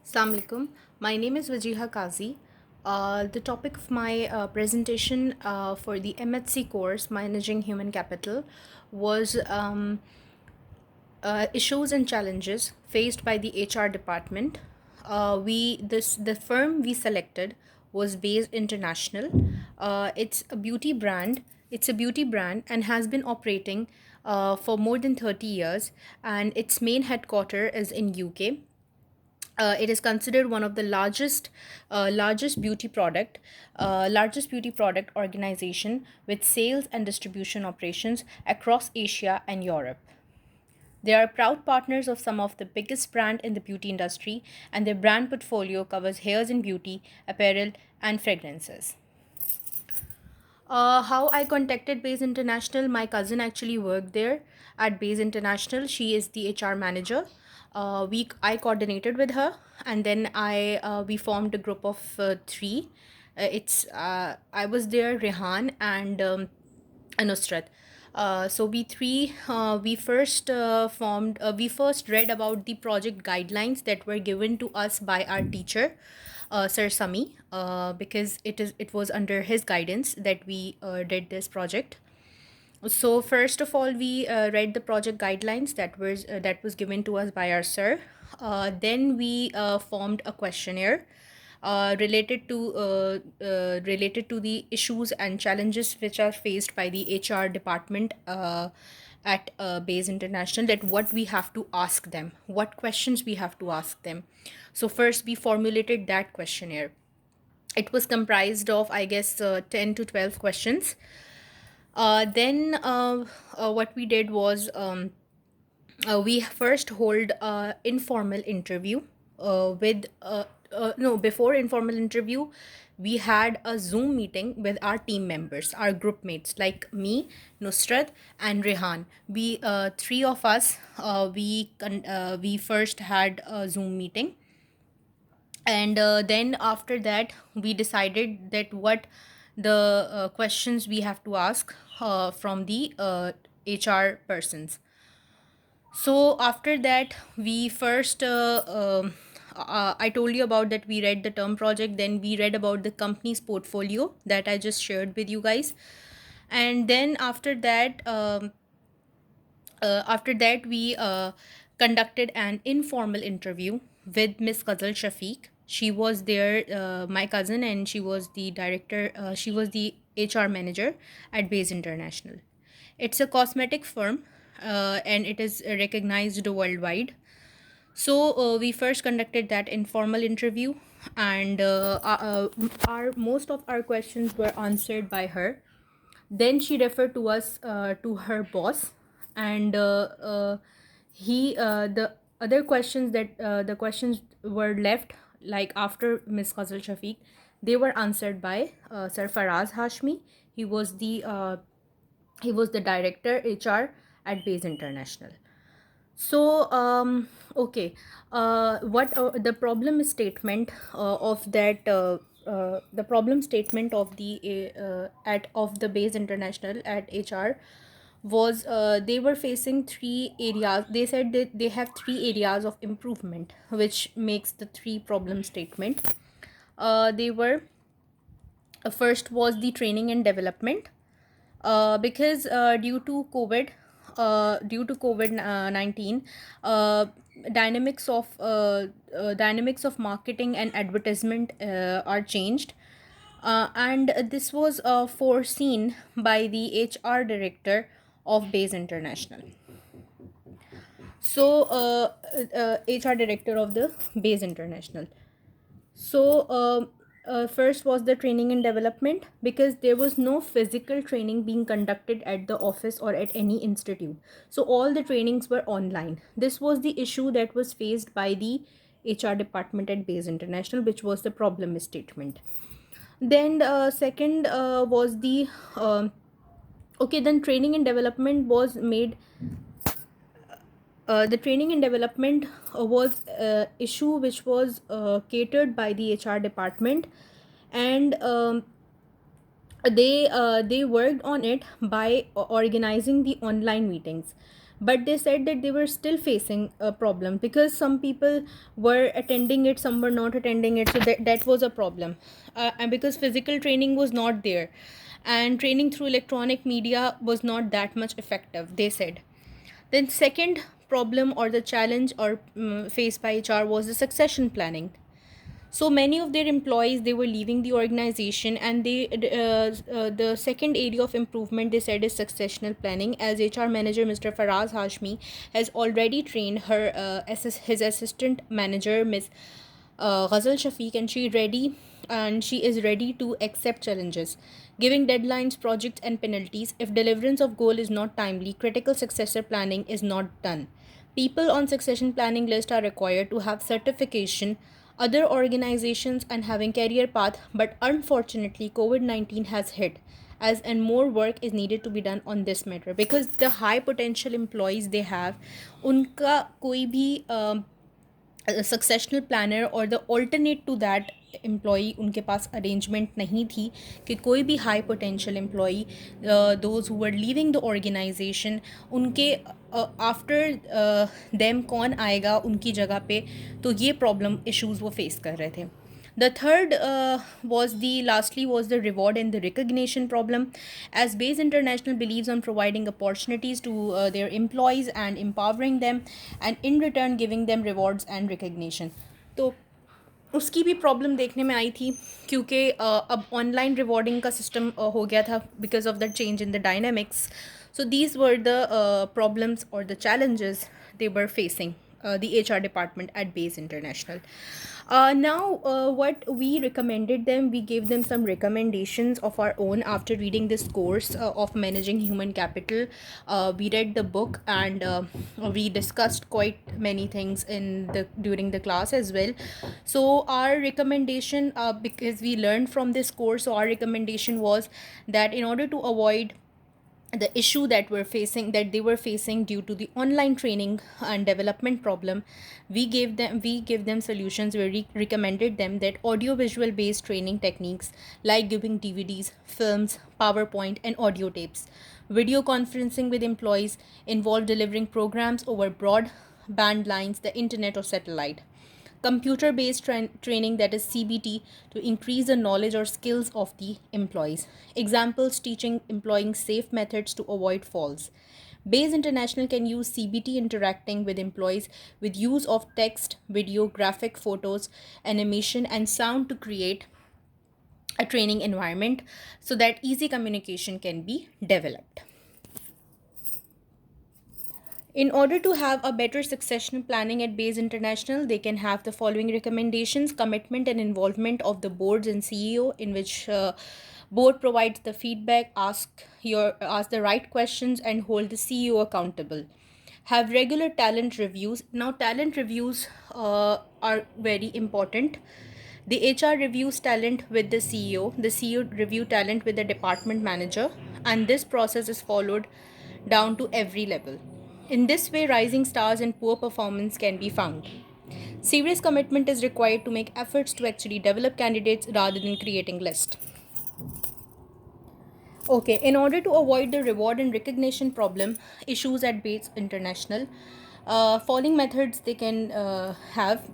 Assalamu alaikum. My name is Wajiha Kazi. The topic of my presentation for the MHC course, Managing Human Capital, was issues and challenges faced by the HR department. The firm we selected was Base International. It's a beauty brand. It's a beauty brand and has been operating for more than 30 years, and its main headquarter is in UK. It is considered one of the largest beauty product organization with sales and distribution operations across Asia and Europe. They are proud partners of some of the biggest brand in the beauty industry, and their brand portfolio covers hairs and beauty, apparel, and fragrances. How I contacted Base International, my cousin actually worked there at Base International. She is the HR manager. I coordinated with her, and then we formed a group of three. It's I was there, Rehan and Nusrat. So we first read about the project guidelines that were given to us by our teacher, Sir Sami, because it was under his guidance that we did this project. So first of all, we read the project guidelines that was given to us by our sir. Then we formed a questionnaire related to the issues and challenges which are faced by the HR department at Base International. That what we have to ask them, what questions we have to ask them. So first, we formulated that questionnaire. It was comprised of, I guess, 10 to 12 questions. Then what we did was, we first hold a informal interview with no before informal interview, we had a Zoom meeting with our team members, our group mates, like me, Nusrat, and Rehan. We three of us, we first had a Zoom meeting, and then after that we decided that what the questions we have to ask from the HR persons. So after that, we first I told you about that we read the term project, then we read about the company's portfolio that I just shared with you guys. And then after that we conducted an informal interview with Miss Ghazal Shafiq. She was there, my cousin, and she was the director, she was the HR manager at Base International. It's a cosmetic firm, and it is recognized worldwide. So we first conducted that informal interview, and our most of our questions were answered by her. Then she referred to us to her boss, and he the other questions that the questions were left, like after Miss Ghazal Shafiq, they were answered by Sir Faraz Hashmi. He was the uh, he was the director HR at Base International. So, okay, what the problem statement of that the problem statement of the at of the Base International at HR was, they were facing three areas. They said that they have three areas of improvement, which makes the three problem statement. They were First was the training and development, because due to COVID 19, uh, dynamics of dynamics of marketing and advertisement are changed, and this was foreseen by the HR director of Base International. So, HR director of the Base International. So, first was the training and development, because there was no physical training being conducted at the office or at any institute. So, all the trainings were online. This was the issue that was faced by the HR department at Base International, which was the problem statement. Then, second was the okay, then training and development was made. The training and development was issue which was catered by the HR department, and they worked on it by organizing the online meetings. but they said that they were still facing a problem because some people were attending it, some were not attending it, so that was a problem. And because physical training was not there, and training through electronic media was not that much effective, they said. Then second problem or the challenge or faced by HR was the succession planning. So many of their employees, they were leaving the organization, and the second area of improvement they said is successional planning, as HR manager Mr. Faraz Hashmi has already trained his assistant manager Ms. Ghazal Shafiq, and she is ready to accept challenges, giving deadlines, projects, and penalties if deliverance of goal is not timely. Critical successor planning is not done. People on succession planning list are required to have certification, other organizations, and having career path, but unfortunately COVID-19 has hit, as and more work is needed to be done on this matter, because the high potential employees they have, उनका कोई भी successional planner और the alternate to that employee उनके पास arrangement नहीं थी कि कोई भी high potential employee, those who were leaving the organisation, उनके आफ्टर देम कौन आएगा उनकी जगह पे, तो ये प्रॉब्लम इश्यूज वो फेस कर रहे थे. The third was the reward and the recognition problem, as Base International believes on providing opportunities to their employees and empowering them, and in return giving them rewards and recognition. तो उसकी भी problem देखने में आई थी, क्योंकि अब online rewarding का system हो गया था because of the change in the dynamics. So these were the problems or the challenges they were facing, the HR department at Base International. Now, what we recommended them, we gave them some recommendations of our own after reading this course of managing human capital. We read the book, and we discussed quite many things during the class as well. So our recommendation, because we learned from this course, so our recommendation was that in order to avoid the issue that they were facing due to the online training and development problem, we gave them solutions where we recommended them that audio visual based training techniques like giving DVDs, films, PowerPoint, and audio tapes. Video conferencing with employees involved delivering programs over broadband lines, the internet, or satellite. Computer based training, that is CBT, to increase the knowledge or skills of the employees. Examples: teaching employing safe methods to avoid falls. Base International can use CBT interacting with employees with use of text, video, graphic, photos, animation, and sound to create a training environment so that easy communication can be developed. In order to have a better succession planning at Base International, they can have the following recommendations: commitment and involvement of the boards and CEO, in which board provides the feedback, ask the right questions, and hold the CEO accountable. Have regular talent reviews. Now, talent reviews are very important. The HR reviews talent with the CEO. The CEO review talent with the department manager, and this process is followed down to every level. In this way, rising stars and poor performance can be found. Serious commitment is required to make efforts to actually develop candidates rather than creating lists. Okay, in order to avoid the reward and recognition problem issues at Base International, following methods they can have.